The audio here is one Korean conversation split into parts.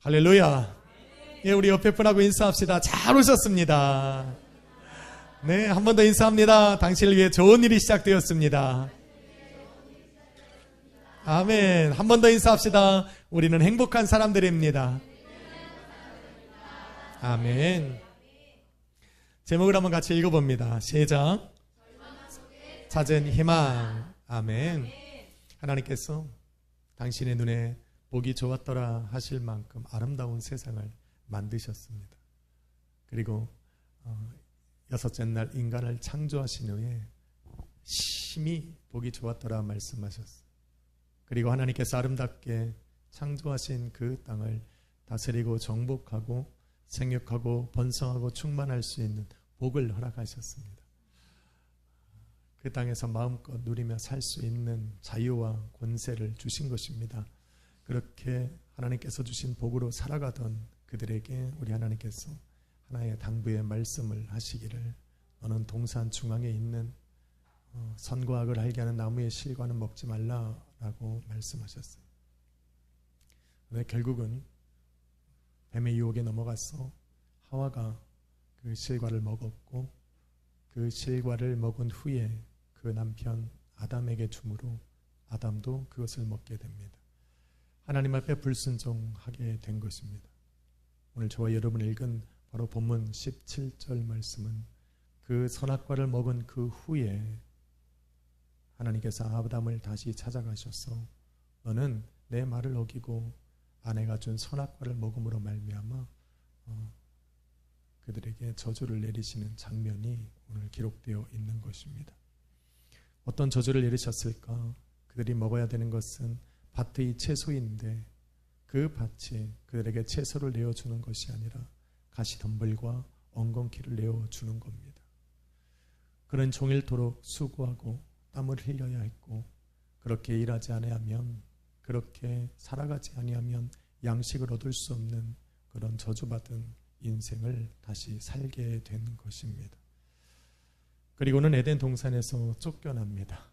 할렐루야. 예, 우리 옆에 분하고 인사합시다. 잘 오셨습니다. 네, 한 번 더 인사합니다. 당신을 위해 좋은 일이 시작되었습니다. 아멘. 한 번 더 인사합시다. 우리는 행복한 사람들입니다. 아멘. 제목을 한번 같이 읽어봅니다. 시작. 찾은 희망. 아멘. 하나님께서 당신의 눈에 보기 좋았더라 하실 만큼 아름다운 세상을 만드셨습니다. 그리고 여섯째 날 인간을 창조하신 후에 심히 보기 좋았더라 말씀하셨어요. 그리고 하나님께서 아름답게 창조하신 그 땅을 다스리고 정복하고 생육하고 번성하고 충만할 수 있는 복을 허락하셨습니다. 그 땅에서 마음껏 누리며 살 수 있는 자유와 권세를 주신 것입니다. 그렇게 하나님께서 주신 복으로 살아가던 그들에게 우리 하나님께서 하나의 당부의 말씀을 하시기를 너는 동산 중앙에 있는 선과 악을 알게 하는 나무의 실과는 먹지 말라라고 말씀하셨어요. 근데 결국은 뱀의 유혹에 넘어가서 하와가 그 실과를 먹었고 그 실과를 먹은 후에 그 남편 아담에게 주므로 아담도 그것을 먹게 됩니다. 하나님 앞에 불순종하게 된 것입니다. 오늘 저와 여러분이 읽은 바로 본문 17절 말씀은 그 선악과를 먹은 그 후에 하나님께서 아담을 다시 찾아가셔서 너는 내 말을 어기고 아내가 준 선악과를 먹음으로 말미암아 그들에게 저주를 내리시는 장면이 오늘 기록되어 있는 것입니다. 어떤 저주를 내리셨을까? 그들이 먹어야 되는 것은 밭의 채소인데 그 밭이 그들에게 채소를 내어주는 것이 아니라 가시덤불과 엉겅퀴를 내어주는 겁니다. 그는 종일토록 수고하고 땀을 흘려야 했고 그렇게 일하지 아니하면 그렇게 살아가지 아니하면 양식을 얻을 수 없는 그런 저주받은 인생을 다시 살게 된 것입니다. 그리고는 에덴 동산에서 쫓겨납니다.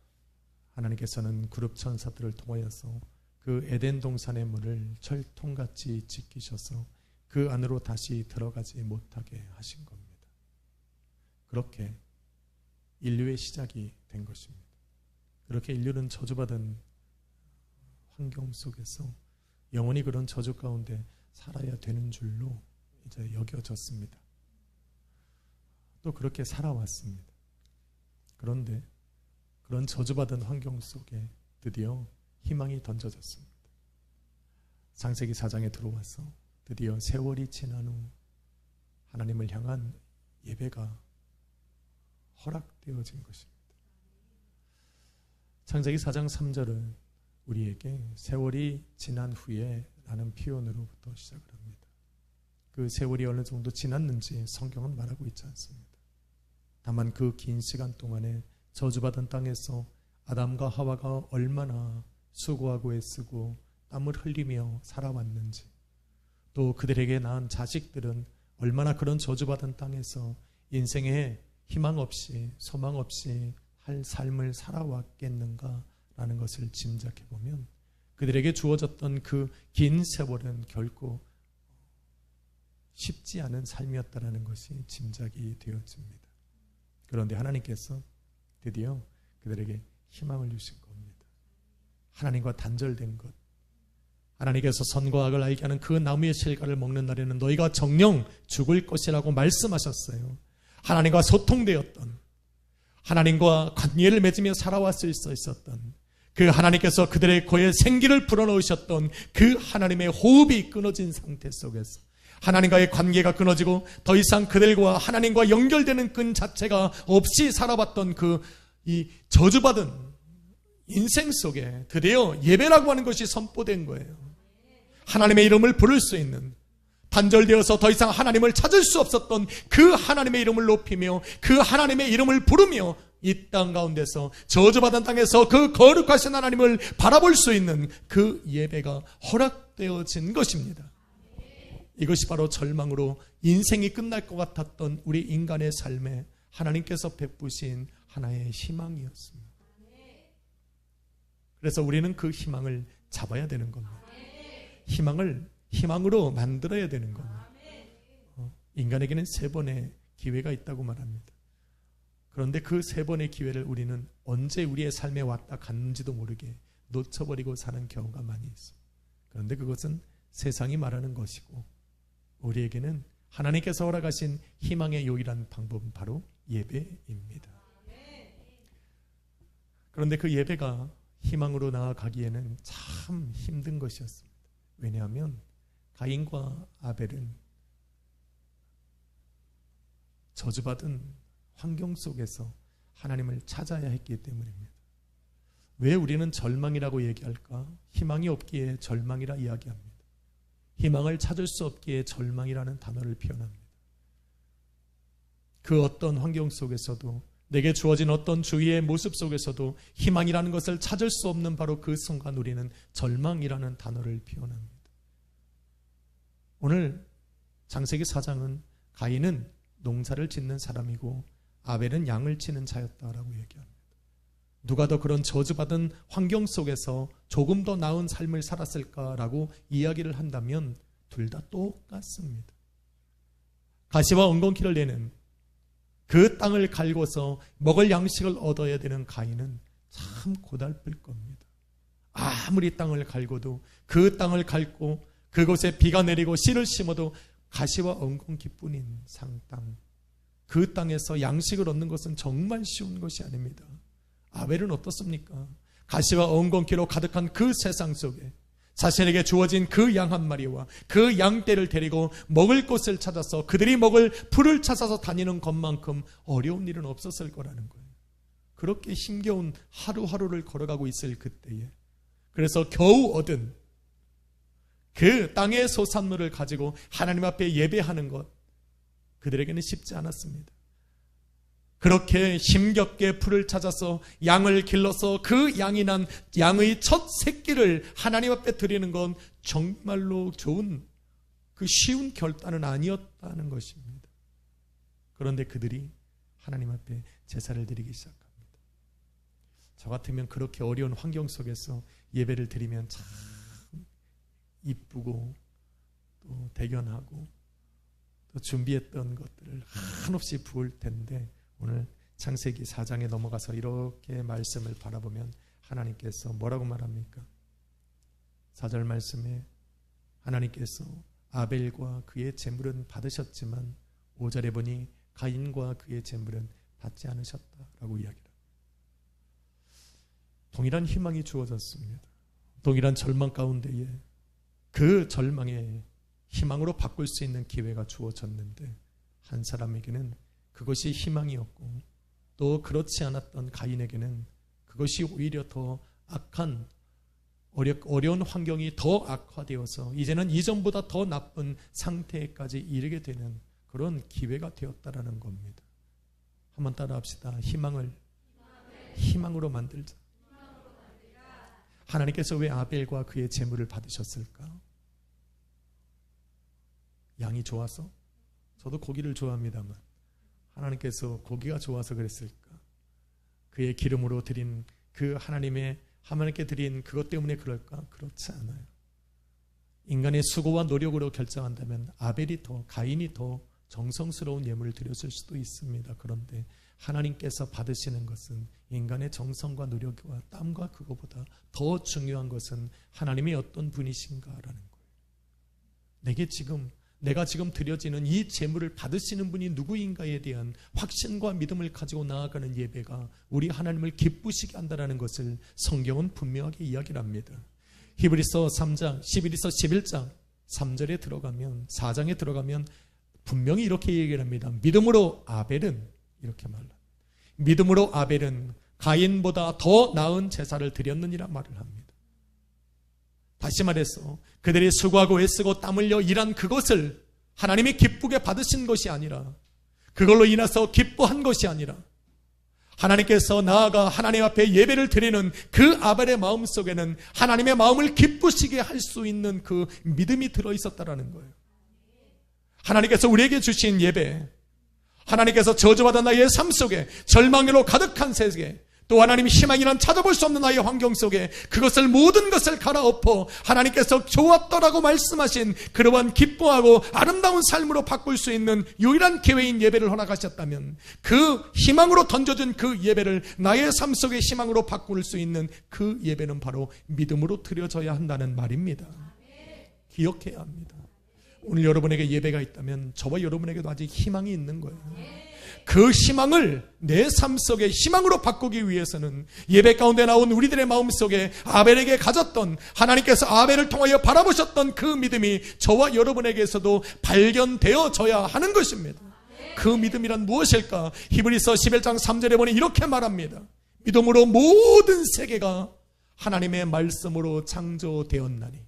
하나님께서는 그룹 천사들을 통하여서 그 에덴 동산의 문을 철통같이 지키셔서 그 안으로 다시 들어가지 못하게 하신 겁니다. 그렇게 인류의 시작이 된 것입니다. 그렇게 인류는 저주받은 환경 속에서 영원히 그런 저주 가운데 살아야 되는 줄로 이제 여겨졌습니다. 또 그렇게 살아왔습니다. 그런데 그런 저주받은 환경 속에 드디어 희망이 던져졌습니다. 창세기 4장에 들어와서 드디어 세월이 지난 후 하나님을 향한 예배가 허락되어진 것입니다. 창세기 4장 3절은 우리에게 세월이 지난 후에 라는 표현으로부터 시작을 합니다. 그 세월이 어느 정도 지났는지 성경은 말하고 있지 않습니다. 다만 그 긴 시간 동안에 저주받은 땅에서 아담과 하와가 얼마나 수고하고 애쓰고 땀을 흘리며 살아왔는지, 또 그들에게 낳은 자식들은 얼마나 그런 저주받은 땅에서 인생에 희망 없이 소망 없이 할 삶을 살아왔겠는가라는 것을 짐작해 보면 그들에게 주어졌던 그 긴 세월은 결코 쉽지 않은 삶이었다라는 것이 짐작이 되어집니다. 그런데 하나님께서 드디어 그들에게 희망을 주신 겁니다. 하나님과 단절된 것, 하나님께서 선과 악을 알게 하는 그 나무의 실과를 먹는 날에는 너희가 정녕 죽을 것이라고 말씀하셨어요. 하나님과 소통되었던, 하나님과 관계를 맺으며 살아왔을 수 있었던 그 하나님께서 그들의 코에 생기를 불어넣으셨던 그 하나님의 호흡이 끊어진 상태 속에서 하나님과의 관계가 끊어지고 더 이상 그들과 하나님과 연결되는 끈 자체가 없이 살아왔던 이 저주받은 인생 속에 드디어 예배라고 하는 것이 선포된 거예요. 하나님의 이름을 부를 수 있는, 단절되어서 더 이상 하나님을 찾을 수 없었던 그 하나님의 이름을 높이며 그 하나님의 이름을 부르며 이 땅 가운데서 저주받은 땅에서 그 거룩하신 하나님을 바라볼 수 있는 그 예배가 허락되어진 것입니다. 이것이 바로 절망으로 인생이 끝날 것 같았던 우리 인간의 삶에 하나님께서 베푸신 하나의 희망이었습니다. 그래서 우리는 그 희망을 잡아야 되는 겁니다. 희망을 희망으로 만들어야 되는 겁니다. 인간에게는 3번의 기회가 있다고 말합니다. 그런데 그 3번의 기회를 우리는 언제 우리의 삶에 왔다 갔는지도 모르게 놓쳐버리고 사는 경우가 많이 있어요. 그런데 그것은 세상이 말하는 것이고, 우리에게는 하나님께서 허락하신 희망의 유일한 방법은 바로 예배입니다. 그런데 그 예배가 희망으로 나아가기에는 참 힘든 것이었습니다. 왜냐하면 가인과 아벨은 저주받은 환경 속에서 하나님을 찾아야 했기 때문입니다. 왜 우리는 절망이라고 얘기할까? 희망이 없기에 절망이라 이야기합니다. 희망을 찾을 수 없기에 절망이라는 단어를 표현합니다. 그 어떤 환경 속에서도, 내게 주어진 어떤 주위의 모습 속에서도 희망이라는 것을 찾을 수 없는 바로 그 순간 우리는 절망이라는 단어를 표현합니다. 오늘 창세기 4장은 가인은 농사를 짓는 사람이고 아벨은 양을 치는 자였다라고 얘기합니다. 누가 더 그런 저주받은 환경 속에서 조금 더 나은 삶을 살았을까라고 이야기를 한다면 둘 다 똑같습니다. 가시와 엉겅퀴를 내는 그 땅을 갈고서 먹을 양식을 얻어야 되는 가인은 참 고달플 겁니다. 아무리 땅을 갈고도, 그 땅을 갈고 그곳에 비가 내리고 씨를 심어도 가시와 엉겅퀴뿐인 상땅, 그 땅에서 양식을 얻는 것은 정말 쉬운 것이 아닙니다. 아벨은 어떻습니까? 가시와 엉겅퀴로 가득한 그 세상 속에 자신에게 주어진 그 양 한 마리와 그 양떼를 데리고 먹을 곳을 찾아서 그들이 먹을 풀을 찾아서 다니는 것만큼 어려운 일은 없었을 거라는 거예요. 그렇게 힘겨운 하루하루를 걸어가고 있을 그때에, 그래서 겨우 얻은 그 땅의 소산물을 가지고 하나님 앞에 예배하는 것, 그들에게는 쉽지 않았습니다. 그렇게 힘겹게 풀을 찾아서 양을 길러서 그 양이 난 양의 첫 새끼를 하나님 앞에 드리는 건 정말로 좋은, 그 쉬운 결단은 아니었다는 것입니다. 그런데 그들이 하나님 앞에 제사를 드리기 시작합니다. 저 같으면 그렇게 어려운 환경 속에서 예배를 드리면 참 이쁘고 또 대견하고 또 준비했던 것들을 한없이 부을 텐데, 오늘 창세기 4장에 넘어가서 이렇게 말씀을 바라보면 하나님께서 뭐라고 말합니까? 4절 말씀에 하나님께서 아벨과 그의 제물은 받으셨지만 5절에 보니 가인과 그의 제물은 받지 않으셨다라고 이야기합니다. 동일한 희망이 주어졌습니다. 동일한 절망 가운데에 그 절망의 희망으로 바꿀 수 있는 기회가 주어졌는데, 한 사람에게는 그것이 희망이었고 또 그렇지 않았던 가인에게는 그것이 오히려 더 악한, 어려운 환경이 더 악화되어서 이제는 이전보다 더 나쁜 상태까지 이르게 되는 그런 기회가 되었다라는 겁니다. 한번 따라합시다. 희망으로 만들자. 하나님께서 왜 아벨과 그의 제물을 받으셨을까? 양이 좋아서? 저도 고기를 좋아합니다만 하나님께서 고기가 좋아서 그랬을까? 그의 기름으로 드린 그 하나님께 드린 그것 때문에 그럴까? 그렇지 않아요. 인간의 수고와 노력으로 결정한다면 가인이 더 정성스러운 예물을 드렸을 수도 있습니다. 그런데 하나님께서 받으시는 것은 인간의 정성과 노력과 땀과 그거보다 더 중요한 것은 하나님이 어떤 분이신가라는 거예요. 내가 지금 드려지는 이 제물을 받으시는 분이 누구인가에 대한 확신과 믿음을 가지고 나아가는 예배가 우리 하나님을 기쁘시게 한다는 것을 성경은 분명하게 이야기를 합니다. 히브리서 3장, 11에서 11장 3절에 들어가면, 4장에 들어가면 분명히 이렇게 얘기를 합니다. 믿음으로 아벨은, 이렇게 말합니다. 믿음으로 아벨은 가인보다 더 나은 제사를 드렸느니라 말을 합니다. 다시 말해서 그들이 수고하고 애쓰고 땀 흘려 일한 그것을 하나님이 기쁘게 받으신 것이 아니라, 그걸로 인해서 기뻐한 것이 아니라, 하나님께서 나아가 하나님 앞에 예배를 드리는 그 아벨의 마음 속에는 하나님의 마음을 기쁘시게 할 수 있는 그 믿음이 들어있었다라는 거예요. 하나님께서 우리에게 주신 예배, 하나님께서 저주받은 나의 삶 속에 절망으로 가득한 세계, 또 하나님이 희망이란 찾아볼 수 없는 나의 환경 속에 그것을 모든 것을 갈아엎어 하나님께서 좋았더라고 말씀하신 그러한 기뻐하고 아름다운 삶으로 바꿀 수 있는 유일한 기회인 예배를 허락하셨다면 그 희망으로 던져준 그 예배를 나의 삶 속의 희망으로 바꿀 수 있는 그 예배는 바로 믿음으로 드려져야 한다는 말입니다. 기억해야 합니다. 오늘 여러분에게 예배가 있다면 저와 여러분에게도 아직 희망이 있는 거예요. 그 희망을 내 삶 속에 희망으로 바꾸기 위해서는 예배 가운데 나온 우리들의 마음속에 아벨에게 가졌던, 하나님께서 아벨을 통하여 바라보셨던 그 믿음이 저와 여러분에게서도 발견되어져야 하는 것입니다. 그 믿음이란 무엇일까? 히브리서 11장 3절에 보니 이렇게 말합니다. 믿음으로 모든 세계가 하나님의 말씀으로 창조되었나니.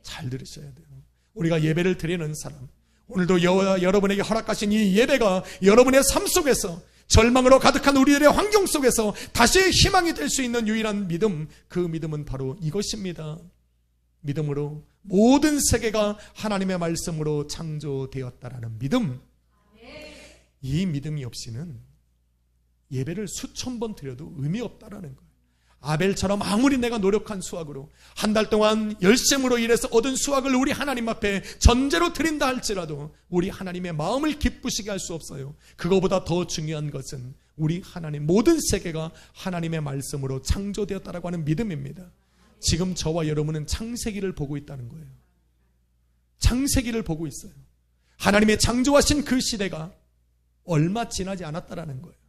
잘 들으셔야 돼요. 우리가 예배를 드리는 사람, 오늘도 여러분에게 허락하신 이 예배가 여러분의 삶 속에서 절망으로 가득한 우리들의 환경 속에서 다시 희망이 될 수 있는 유일한 믿음, 그 믿음은 바로 이것입니다. 믿음으로 모든 세계가 하나님의 말씀으로 창조되었다라는 믿음. 이 믿음이 없이는 예배를 수천 번 드려도 의미 없다라는 거예요. 아벨처럼 아무리 내가 노력한 수확으로 한 달 동안 열심으로 일해서 얻은 수확을 우리 하나님 앞에 전제로 드린다 할지라도 우리 하나님의 마음을 기쁘시게 할 수 없어요. 그거보다 더 중요한 것은 우리 하나님, 모든 세계가 하나님의 말씀으로 창조되었다라고 하는 믿음입니다. 지금 저와 여러분은 창세기를 보고 있다는 거예요. 창세기를 보고 있어요. 하나님의 창조하신 그 시대가 얼마 지나지 않았다라는 거예요.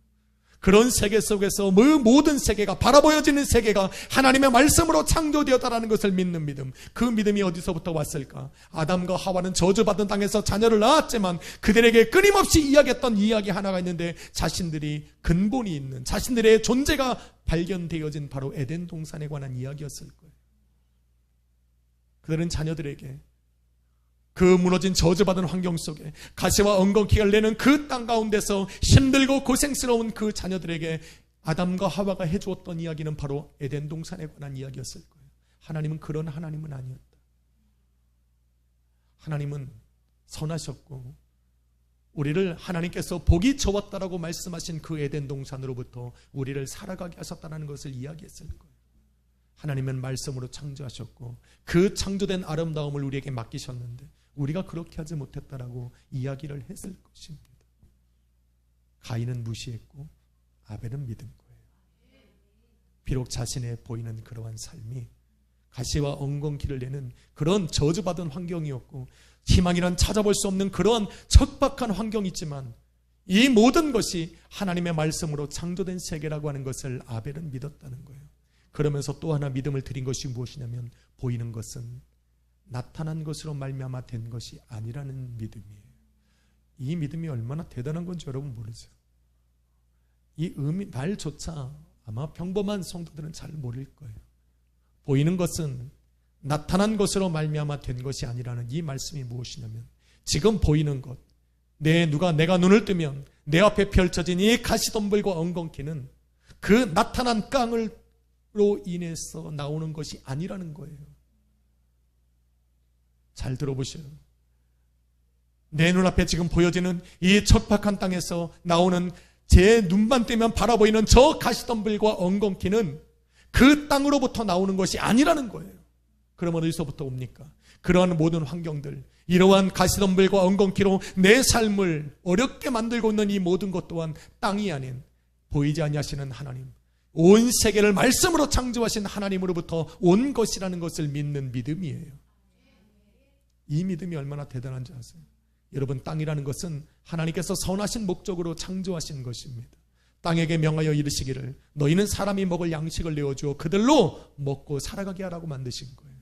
그런 세계 속에서 모든 세계가, 바라보여지는 세계가 하나님의 말씀으로 창조되었다라는 것을 믿는 믿음. 그 믿음이 어디서부터 왔을까? 아담과 하와는 저주받은 땅에서 자녀를 낳았지만 그들에게 끊임없이 이야기했던 이야기 하나가 있는데, 자신들이 근본이 있는, 자신들의 존재가 발견되어진 바로 에덴 동산에 관한 이야기였을 거예요. 그들은 자녀들에게 그 무너진 저주받은 환경 속에 가시와 엉겅퀴를 내는 그 땅 가운데서 힘들고 고생스러운 그 자녀들에게 아담과 하와가 해주었던 이야기는 바로 에덴 동산에 관한 이야기였을 거예요. 하나님은 그런 하나님은 아니었다. 하나님은 선하셨고 우리를 하나님께서 복이 좋았다라고 말씀하신 그 에덴 동산으로부터 우리를 살아가게 하셨다는 것을 이야기했을 거예요. 하나님은 말씀으로 창조하셨고 그 창조된 아름다움을 우리에게 맡기셨는데 우리가 그렇게 하지 못했다라고 이야기를 했을 것입니다. 가인은 무시했고 아벨은 믿은 거예요. 비록 자신의 보이는 그러한 삶이 가시와 엉겅퀴를 내는 그런 저주받은 환경이었고 희망이란 찾아볼 수 없는 그러한 척박한 환경이지만 이 모든 것이 하나님의 말씀으로 창조된 세계라고 하는 것을 아벨은 믿었다는 거예요. 그러면서 또 하나 믿음을 드린 것이 무엇이냐면 보이는 것은 나타난 것으로 말미암아 된 것이 아니라는 믿음이에요. 이 믿음이 얼마나 대단한 건지 여러분 모르죠. 이 말조차 아마 평범한 성도들은 잘 모를 거예요. 보이는 것은 나타난 것으로 말미암아 된 것이 아니라는 이 말씀이 무엇이냐면 지금 보이는 것, 내가 눈을 뜨면 내 앞에 펼쳐진 이 가시덤불과 엉겅퀴는 그 나타난 깡으로 인해서 나오는 것이 아니라는 거예요. 잘 들어보세요. 내 눈앞에 지금 보여지는 이 척박한 땅에서 나오는 제 눈만 뜨면 바라보이는 저 가시덤불과 엉겅퀴는 그 땅으로부터 나오는 것이 아니라는 거예요. 그러면 어디서부터 옵니까? 그러한 모든 환경들, 이러한 가시덤불과 엉겅퀴로 내 삶을 어렵게 만들고 있는 이 모든 것 또한 땅이 아닌 보이지 아니하시는 하나님, 온 세계를 말씀으로 창조하신 하나님으로부터 온 것이라는 것을 믿는 믿음이에요. 이 믿음이 얼마나 대단한지 아세요? 여러분, 땅이라는 것은 하나님께서 선하신 목적으로 창조하신 것입니다. 땅에게 명하여 이르시기를 너희는 사람이 먹을 양식을 내어주어 그들로 먹고 살아가게 하라고 만드신 거예요.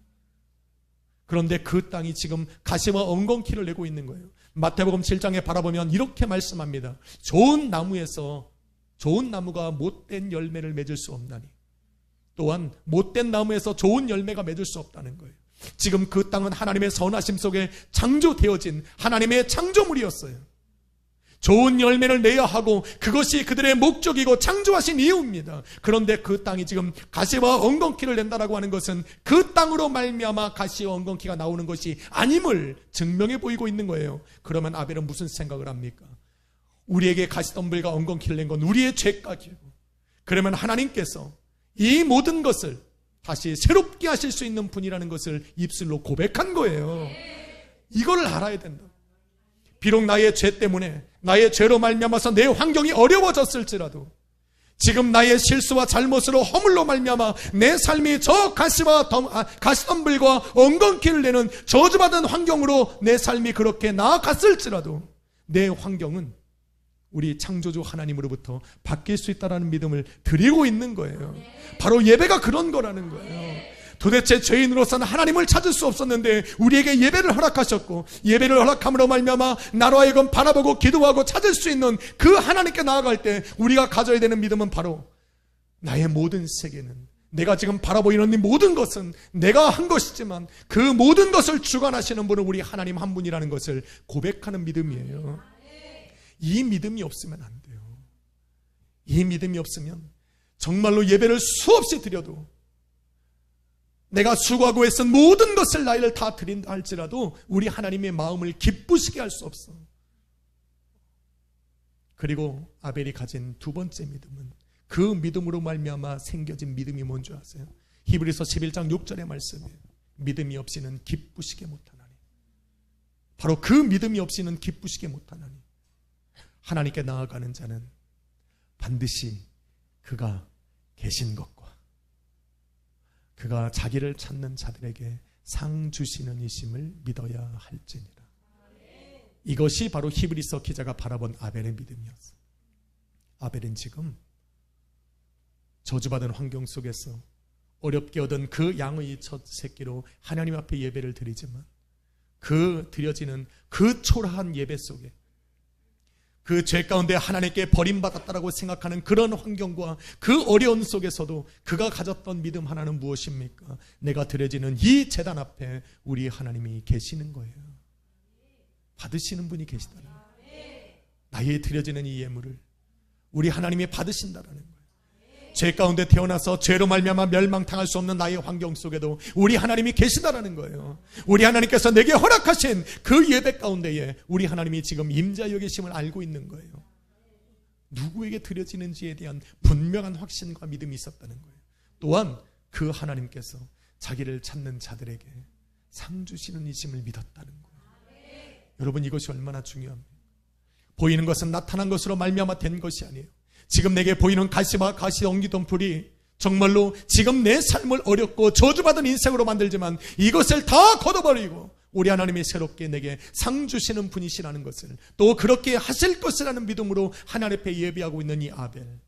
그런데 그 땅이 지금 가시와 엉겅퀴를 내고 있는 거예요. 마태복음 7장에 바라보면 이렇게 말씀합니다. 좋은 나무에서 좋은 나무가 못된 열매를 맺을 수 없나니 또한 못된 나무에서 좋은 열매가 맺을 수 없다는 거예요. 지금 그 땅은 하나님의 선하심 속에 창조되어진 하나님의 창조물이었어요. 좋은 열매를 내야 하고 그것이 그들의 목적이고 창조하신 이유입니다. 그런데 그 땅이 지금 가시와 엉겅퀴를 낸다라고 하는 것은 그 땅으로 말미암아 가시와 엉겅퀴가 나오는 것이 아님을 증명해 보이고 있는 거예요. 그러면 아벨은 무슨 생각을 합니까? 우리에게 가시덤불과 엉겅퀴를 낸 건 우리의 죄까지고 그러면 하나님께서 이 모든 것을 다시 새롭게 하실 수 있는 분이라는 것을 입술로 고백한 거예요. 이걸 알아야 된다. 비록 나의 죄 때문에, 나의 죄로 말미암아서 내 환경이 어려워졌을지라도, 지금 나의 실수와 잘못으로 허물로 말미암아 내 삶이 저 가시덤불과 엉겅퀴를 내는 저주받은 환경으로 내 삶이 그렇게 나아갔을지라도 내 환경은 우리 창조주 하나님으로부터 바뀔 수 있다는 믿음을 드리고 있는 거예요. 바로 예배가 그런 거라는 거예요. 도대체 죄인으로서는 하나님을 찾을 수 없었는데 우리에게 예배를 허락하셨고, 예배를 허락함으로 말미암아 나로 하여금 바라보고 기도하고 찾을 수 있는 그 하나님께 나아갈 때 우리가 가져야 되는 믿음은 바로 나의 모든 세계는, 내가 지금 바라보이는 이 모든 것은 내가 한 것이지만 그 모든 것을 주관하시는 분은 우리 하나님 한 분이라는 것을 고백하는 믿음이에요. 이 믿음이 없으면 안 돼요. 이 믿음이 없으면 정말로 예배를 수없이 드려도, 내가 수고하고 애쓴 모든 것을 나이를 다 드린다 할지라도 우리 하나님의 마음을 기쁘시게 할 수 없어. 그리고 아벨이 가진 두 번째 믿음은, 그 믿음으로 말미암아 생겨진 믿음이 뭔지 아세요? 히브리서 11장 6절의 말씀이에요. 믿음이 없이는 기쁘시게 못하나니. 바로 그 믿음이 없이는 기쁘시게 못하나니. 하나님께 나아가는 자는 반드시 그가 계신 것과 그가 자기를 찾는 자들에게 상 주시는 이심을 믿어야 할지니라. 이것이 바로 히브리서 기자가 바라본 아벨의 믿음이었어요. 아벨은 지금 저주받은 환경 속에서 어렵게 얻은 그 양의 첫 새끼로 하나님 앞에 예배를 드리지만, 그 드려지는 그 초라한 예배 속에 그 죄 가운데 하나님께 버림받았다라고 생각하는 그런 환경과 그 어려운 속에서도 그가 가졌던 믿음 하나는 무엇입니까? 내가 드려지는 이 제단 앞에 우리 하나님이 계시는 거예요. 받으시는 분이 계시다는 거예요. 나의 드려지는 이 예물을 우리 하나님이 받으신다라는 거예요. 죄 가운데 태어나서 죄로 말미암아 멸망당할 수 없는 나의 환경 속에도 우리 하나님이 계시다라는 거예요. 우리 하나님께서 내게 허락하신 그 예배 가운데에 우리 하나님이 지금 임자여 계심을 알고 있는 거예요. 누구에게 드려지는지에 대한 분명한 확신과 믿음이 있었다는 거예요. 또한 그 하나님께서 자기를 찾는 자들에게 상 주시는 이심을 믿었다는 거예요. 여러분, 이것이 얼마나 중요합니까? 보이는 것은 나타난 것으로 말미암아 된 것이 아니에요. 지금 내게 보이는 가시와 가시 엉기동풀이 정말로 지금 내 삶을 어렵고 저주받은 인생으로 만들지만 이것을 다 걷어버리고 우리 하나님이 새롭게 내게 상 주시는 분이시라는 것을, 또 그렇게 하실 것이라는 믿음으로 하나님 앞에 예배하고 있는 이 아벨의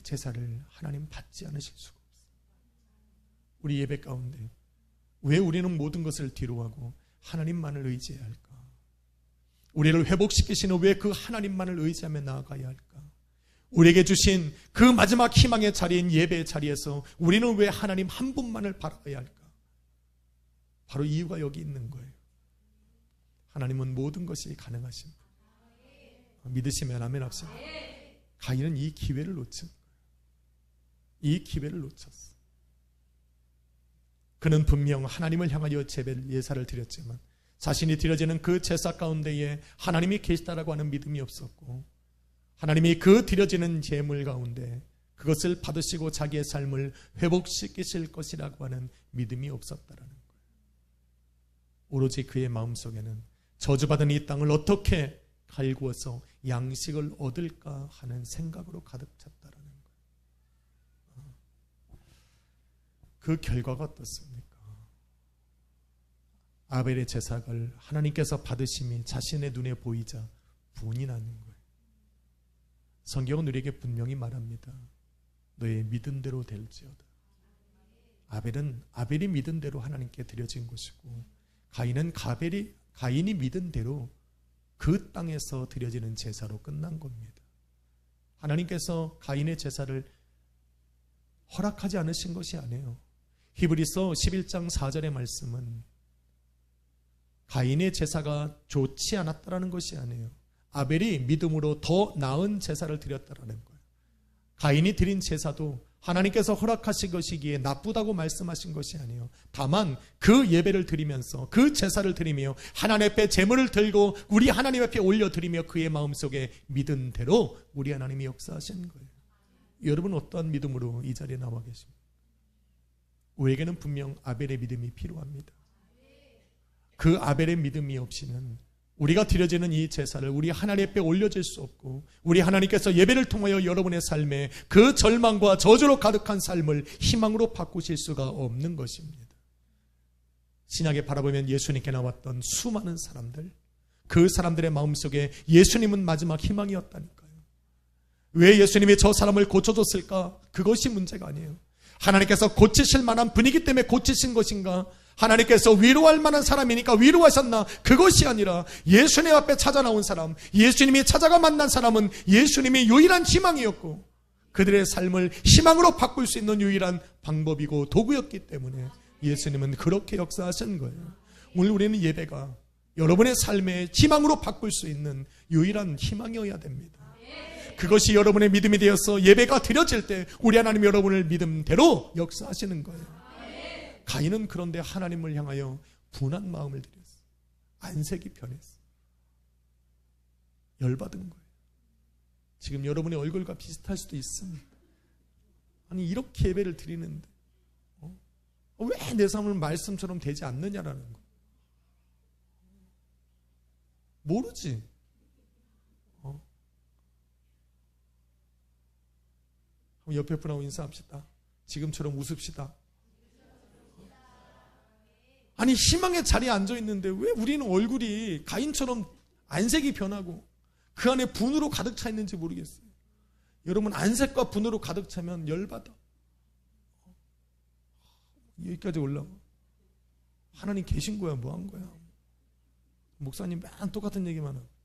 제사를 하나님 받지 않으실 수가 없어요. 우리 예배 가운데 왜 우리는 모든 것을 뒤로하고 하나님만을 의지해야 할까? 우리를 회복시키시는 왜 그 하나님만을 의지하며 나아가야 할까? 우리에게 주신 그 마지막 희망의 자리인 예배의 자리에서 우리는 왜 하나님 한 분만을 바라봐야 할까? 바로 이유가 여기 있는 거예요. 하나님은 모든 것이 가능하신 분. 믿으시면 아멘 합시다. 가인은 이 기회를 놓친 거예요. 이 기회를 놓쳤어. 그는 분명 하나님을 향하여 예사를 드렸지만 자신이 드려지는 그 제사 가운데에 하나님이 계시다라고 하는 믿음이 없었고, 하나님이 그 드려지는 제물 가운데 그것을 받으시고 자기의 삶을 회복시키실 것이라고 하는 믿음이 없었다라는 거예요. 오로지 그의 마음속에는 저주받은 이 땅을 어떻게 갈구어서 양식을 얻을까 하는 생각으로 가득 찼다라는 거예요. 그 결과가 어떻습니까? 아벨의 제사를 하나님께서 받으심이 자신의 눈에 보이자 분이 나는 거예요. 성경은 우리에게 분명히 말합니다. 너의 믿음대로 될지어다. 아벨이 믿은 대로 하나님께 드려진 것이고, 가인이 믿은 대로 그 땅에서 드려지는 제사로 끝난 겁니다. 하나님께서 가인의 제사를 허락하지 않으신 것이 아니에요. 히브리서 11장 4절의 말씀은 가인의 제사가 좋지 않았다라는 것이 아니에요. 아벨이 믿음으로 더 나은 제사를 드렸다라는 거예요. 가인이 드린 제사도 하나님께서 허락하신 것이기에 나쁘다고 말씀하신 것이 아니에요. 다만 그 예배를 드리면서, 그 제사를 드리며 하나님 앞에 제물을 들고 우리 하나님 앞에 올려드리며 그의 마음속에 믿은 대로 우리 하나님이 역사하신 거예요. 여러분 어떠한 믿음으로 이 자리에 나와 계십니까? 우리에게는 분명 아벨의 믿음이 필요합니다. 그 아벨의 믿음이 없이는 우리가 드려지는 이 제사를 우리 하나님 앞에 올려질 수 없고, 우리 하나님께서 예배를 통하여 여러분의 삶에 그 절망과 저주로 가득한 삶을 희망으로 바꾸실 수가 없는 것입니다. 신약에 바라보면 예수님께 나왔던 수많은 사람들, 그 사람들의 마음속에 예수님은 마지막 희망이었다니까요. 왜 예수님이 저 사람을 고쳐줬을까? 그것이 문제가 아니에요. 하나님께서 고치실 만한 분위기 때문에 고치신 것인가? 하나님께서 위로할 만한 사람이니까 위로하셨나? 그것이 아니라 예수님 앞에 찾아 나온 사람, 예수님이 찾아가 만난 사람은 예수님이 유일한 희망이었고, 그들의 삶을 희망으로 바꿀 수 있는 유일한 방법이고 도구였기 때문에 예수님은 그렇게 역사하신 거예요. 오늘 우리는 예배가 여러분의 삶의 희망으로 바꿀 수 있는 유일한 희망이어야 됩니다. 그것이 여러분의 믿음이 되어서 예배가 드려질 때 우리 하나님 여러분을 믿음대로 역사하시는 거예요. 가인은 그런데 하나님을 향하여 분한 마음을 들였어. 안색이 변했어. 열받은 거예요. 지금 여러분의 얼굴과 비슷할 수도 있습니다. 아니 이렇게 예배를 드리는데 왜 내 삶은 말씀처럼 되지 않느냐라는 거. 모르지. 옆에 분하고 인사합시다. 지금처럼 웃읍시다. 아니 희망의 자리에 앉아있는데 왜 우리는 얼굴이 가인처럼 안색이 변하고 그 안에 분으로 가득 차 있는지 모르겠어요. 여러분 안색과 분으로 가득 차면 열받아. 여기까지 올라와. 하나님 계신 거야 뭐 한 거야. 목사님 맨 똑같은 얘기만 하고.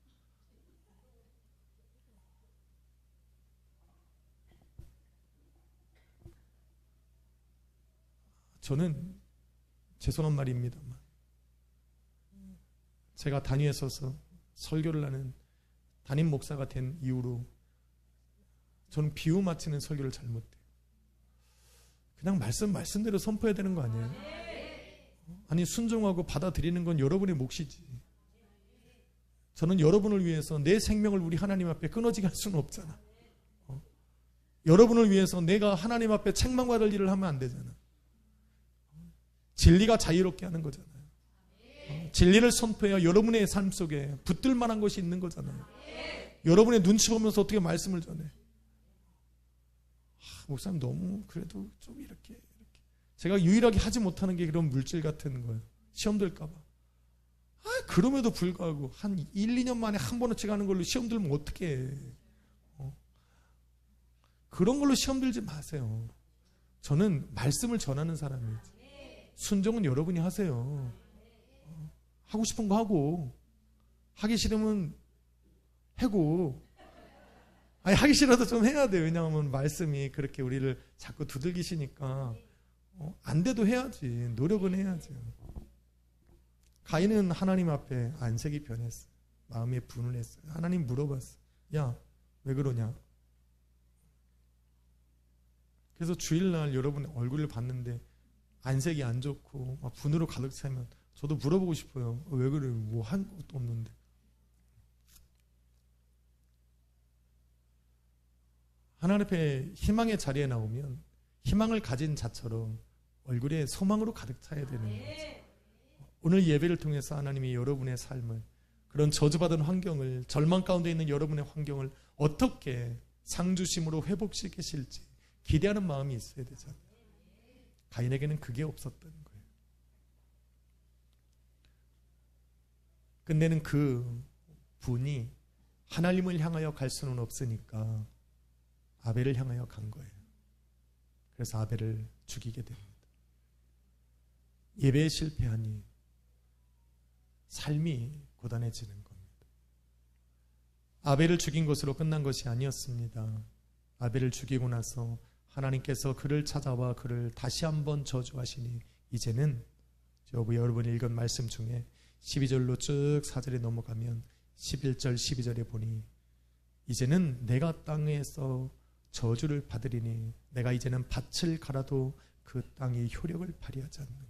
저는 죄송한 말입니다만 제가 단위에 서서 설교를 하는 담임 목사가 된 이후로 저는 비유 맞히는 설교를 잘 못해요. 그냥 말씀대로 선포해야 되는 거 아니에요? 아니 순종하고 받아들이는 건 여러분의 몫이지. 저는 여러분을 위해서 내 생명을 우리 하나님 앞에 끊어지게 할 수는 없잖아. 여러분을 위해서 내가 하나님 앞에 책망받을 일을 하면 안 되잖아. 진리가 자유롭게 하는 거잖아요. 진리를 선포해야 여러분의 삶 속에 붙들 만한 것이 있는 거잖아요. 여러분의 눈치 보면서 어떻게 말씀을 전해? 목사님 너무 그래도 좀 이렇게 제가 유일하게 하지 못하는 게 그런 물질 같은 거예요. 시험 될까 봐. 그럼에도 불구하고 한 1, 2년 만에 한 번어치 가는 걸로 시험 들면 어떡해. 그런 걸로 시험 들지 마세요. 저는 말씀을 전하는 사람이에요. 순종은 여러분이 하세요. 하고 싶은 거 하고, 하기 싫으면 해고. 아니 하기 싫어도 좀 해야 돼요. 왜냐하면 말씀이 그렇게 우리를 자꾸 두들기시니까 안 돼도 해야지. 노력은 해야죠. 가인은 하나님 앞에 안색이 변했어요. 마음에 분을 했어요. 하나님 물어봤어요. 야, 왜 그러냐? 그래서 주일날 여러분 얼굴을 봤는데 안색이 안 좋고 막 분으로 가득 차면 저도 물어보고 싶어요. 왜 그래? 뭐 한 것도 없는데. 하나님 앞에 희망의 자리에 나오면 희망을 가진 자처럼 얼굴에 소망으로 가득 차야 되는 거죠. 오늘 예배를 통해서 하나님이 여러분의 삶을, 그런 저주받은 환경을, 절망 가운데 있는 여러분의 환경을 어떻게 상주심으로 회복시키실지 기대하는 마음이 있어야 되잖아요. 가인에게는 그게 없었던 거예요. 끝내는 그 분이 하나님을 향하여 갈 수는 없으니까 아벨을 향하여 간 거예요. 그래서 아벨을 죽이게 됩니다. 예배에 실패하니 삶이 고단해지는 겁니다. 아벨을 죽인 것으로 끝난 것이 아니었습니다. 아벨을 죽이고 나서 하나님께서 그를 찾아와 그를 다시 한번 저주하시니 이제는 여러분이 읽은 말씀 중에 12절로 쭉 4절에 넘어가면 11절 12절에 보니 이제는 내가 땅에서 저주를 받으리니 내가 이제는 밭을 갈아도 그 땅이 효력을 발휘하지 않는 것.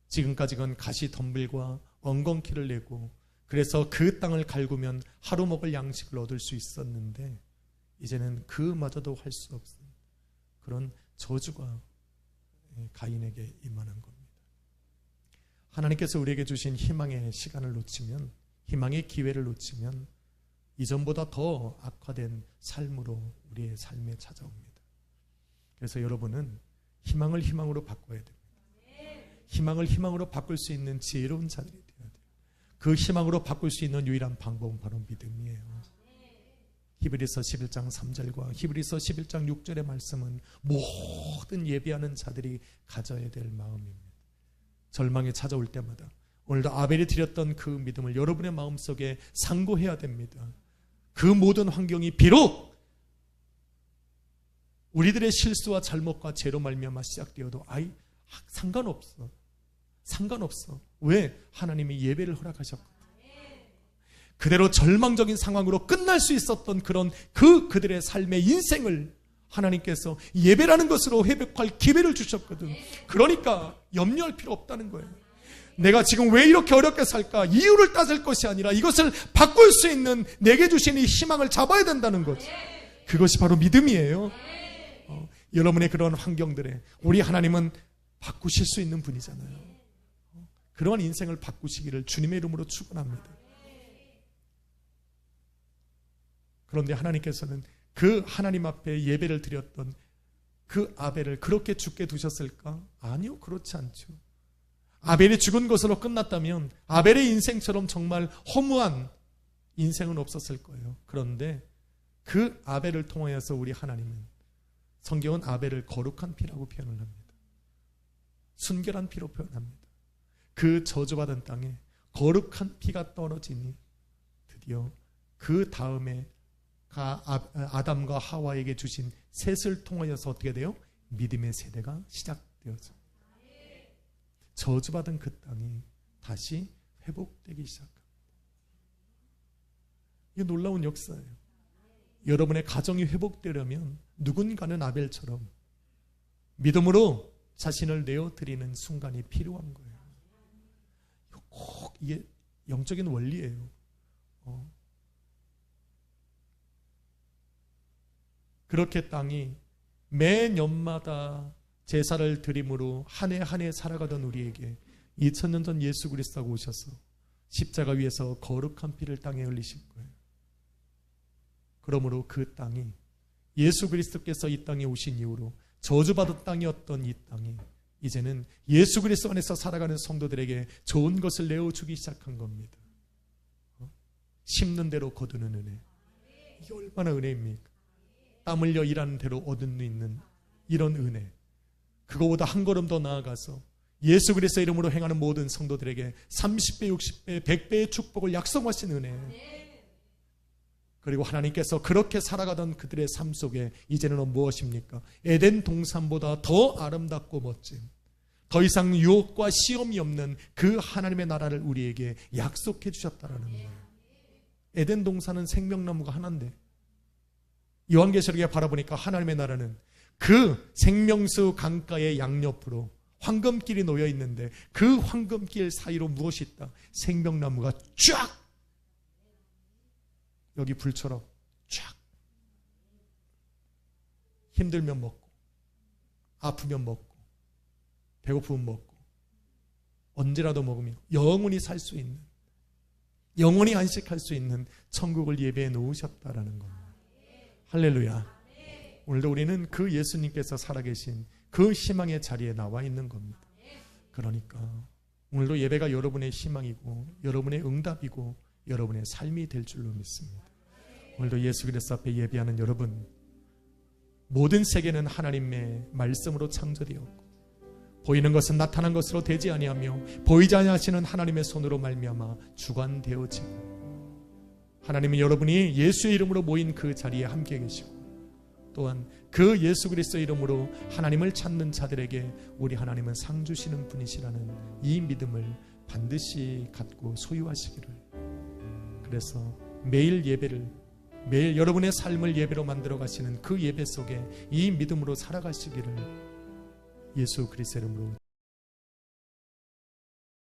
지금까지는 가시덤불과 엉겅퀴를 내고 그래서 그 땅을 갈구면 하루 먹을 양식을 얻을 수 있었는데 이제는 그마저도 할 수 없은 그런 저주가 가인에게 임하는 겁니다. 하나님께서 우리에게 주신 희망의 시간을 놓치면, 희망의 기회를 놓치면 이전보다 더 악화된 삶으로 우리의 삶에 찾아옵니다. 그래서 여러분은 희망을 희망으로 바꿔야 됩니다. 희망을 희망으로 바꿀 수 있는 지혜로운 자들이 되어야 돼요. 그 희망으로 바꿀 수 있는 유일한 방법은 바로 믿음이에요. 히브리서 11장 3절과 히브리서 11장 6절의 말씀은 모든 예배하는 자들이 가져야 될 마음입니다. 절망이 찾아올 때마다 오늘도 아벨이 드렸던 그 믿음을 여러분의 마음속에 상고해야 됩니다. 그 모든 환경이 비록 우리들의 실수와 잘못과 죄로 말미암아 시작되어도 상관없어. 왜? 하나님이 예배를 허락하셨거든요. 그대로 절망적인 상황으로 끝날 수 있었던 그들의 삶의 인생을 하나님께서 예배라는 것으로 회복할 기회를 주셨거든. 그러니까 염려할 필요 없다는 거예요. 내가 지금 왜 이렇게 어렵게 살까? 이유를 따질 것이 아니라 이것을 바꿀 수 있는 내게 주신 이 희망을 잡아야 된다는 거죠. 그것이 바로 믿음이에요. 여러분의 그런 환경들에 우리 하나님은 바꾸실 수 있는 분이잖아요. 그러한 인생을 바꾸시기를 주님의 이름으로 축원합니다. 그런데 하나님께서는 그 하나님 앞에 예배를 드렸던 그 아벨을 그렇게 죽게 두셨을까? 아니요, 그렇지 않죠. 아벨이 죽은 것으로 끝났다면 아벨의 인생처럼 정말 허무한 인생은 없었을 거예요. 그런데 그 아벨을 통하여서 우리 하나님은, 성경은 아벨을 거룩한 피라고 표현을 합니다. 순결한 피로 표현합니다. 그 저주받은 땅에 거룩한 피가 떨어지니 드디어 그 다음에 아담과 하와에게 주신 셋을 통하여서 어떻게 돼요? 믿음의 세대가 시작되어서 저주받은 그 땅이 다시 회복되기 시작합니다. 이게 놀라운 역사예요. 여러분의 가정이 회복되려면 누군가는 아벨처럼 믿음으로 자신을 내어드리는 순간이 필요한 거예요. 꼭 이게 영적인 원리예요. 그렇게 땅이 매년마다 제사를 드림으로 한 해 한 해 살아가던 우리에게 2000년 전 예수 그리스도가 오셔서 십자가 위에서 거룩한 피를 땅에 흘리실 거예요. 그러므로 그 땅이, 예수 그리스도께서 이 땅에 오신 이후로 저주받은 땅이었던 이 땅이 이제는 예수 그리스도 안에서 살아가는 성도들에게 좋은 것을 내어주기 시작한 겁니다. 심는 대로 거두는 은혜. 이게 얼마나 은혜입니까? 땀 흘려 일하는 대로 얻을 수 있는 이런 은혜. 그거보다 한 걸음 더 나아가서 예수 그리스도 이름으로 행하는 모든 성도들에게 30배, 60배, 100배의 축복을 약속하신 은혜. 그리고 하나님께서 그렇게 살아가던 그들의 삶 속에 이제는 무엇입니까? 에덴 동산보다 더 아름답고 멋진, 더 이상 유혹과 시험이 없는 그 하나님의 나라를 우리에게 약속해 주셨다라는 거예요. 에덴 동산은 생명나무가 하나인데 요한계시록에 바라보니까 하나님의 나라는 그 생명수 강가의 양옆으로 황금길이 놓여 있는데 그 황금길 사이로 무엇이 있다? 생명나무가 쫙, 여기 불처럼 쫙. 힘들면 먹고, 아프면 먹고, 배고프면 먹고, 언제라도 먹으며 영원히 살 수 있는, 영원히 안식할 수 있는 천국을 예배해 놓으셨다라는 겁니다. 할렐루야. 오늘도 우리는 그 예수님께서 살아계신 그 희망의 자리에 나와 있는 겁니다. 그러니까 오늘도 예배가 여러분의 희망이고 여러분의 응답이고 여러분의 삶이 될 줄로 믿습니다. 오늘도 예수 그리스도 앞에 예배하는 여러분, 모든 세계는 하나님의 말씀으로 창조되었고 보이는 것은 나타난 것으로 되지 아니하며 보이지 아니하시는 하나님의 손으로 말미암아 주관되어지고, 하나님은 여러분이 예수의 이름으로 모인 그 자리에 함께 계시고 또한 그 예수 그리스도의 이름으로 하나님을 찾는 자들에게 우리 하나님은 상 주시는 분이시라는 이 믿음을 반드시 갖고 소유하시기를, 그래서 매일 예배를, 매일 여러분의 삶을 예배로 만들어 가시는 그 예배 속에 이 믿음으로 살아가시기를 예수 그리스도의 이름으로